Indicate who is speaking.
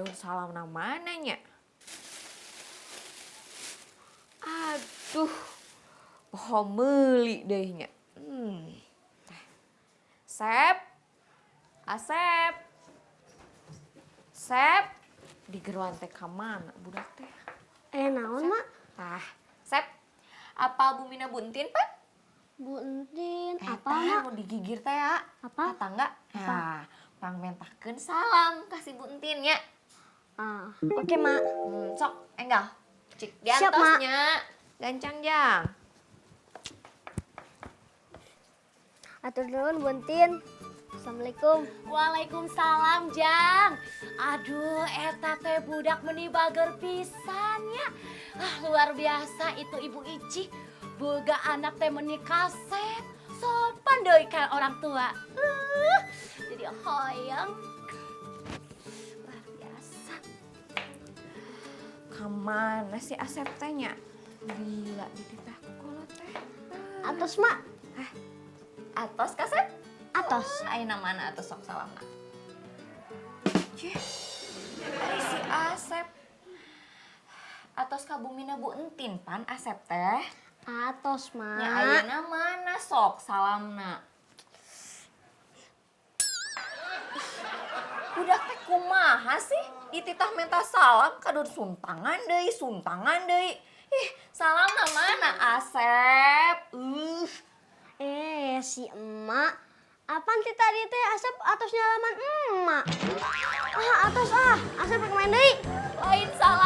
Speaker 1: daun salam namananya. Aduh, poho meuli dehnya. Sep, Asep, Sep, di geruan teh kamana budak teh?
Speaker 2: Naon, Mak?
Speaker 1: Tah, Sep, apa Bu Mina buntin, Pak?
Speaker 2: Buntin, apa,
Speaker 1: Tah,
Speaker 2: Mak?
Speaker 1: mau digigir teh ya?
Speaker 2: Apa?
Speaker 1: Tetangga?
Speaker 2: Apa?
Speaker 1: Nah, pangmentakeun salam kasih buntin ya.
Speaker 2: Oke, Mak.
Speaker 1: Sok, enggak. Cik
Speaker 2: Siap, Mak.
Speaker 1: diantosnya. Gancang jang.
Speaker 2: Atur nuhun Buntin. Assalamualaikum.
Speaker 3: Waalaikumsalam, Jang. Aduh, eta teh budak meuni bager pisan ya. Luar biasa itu Ibu Ici. Boga anak teh meuni kasep. Sopan deui ka orang tua. Jadi hoyong. Luar biasa.
Speaker 1: Kamana si Asep tehnya? Gila dititah kolot teh.
Speaker 2: Atos, Mak.
Speaker 1: Atos kasep?
Speaker 2: Atos.
Speaker 1: Ayeuna mana atos sok salamna? Cih, ari si Asep. Atos ka Bu Mina Bu Entin pan Asep teh.
Speaker 2: Atos, Mak.
Speaker 1: Nya ayeuna mana sok salamna? Budak teh kumaha sih? Dititah minta salam kadun suntangan deui. Ih, salamna mana Asep?
Speaker 2: Si emak. Apaan ti tadi teh Asep atos nyalaman emak? Atos Asep rek main deui.
Speaker 3: Lain salam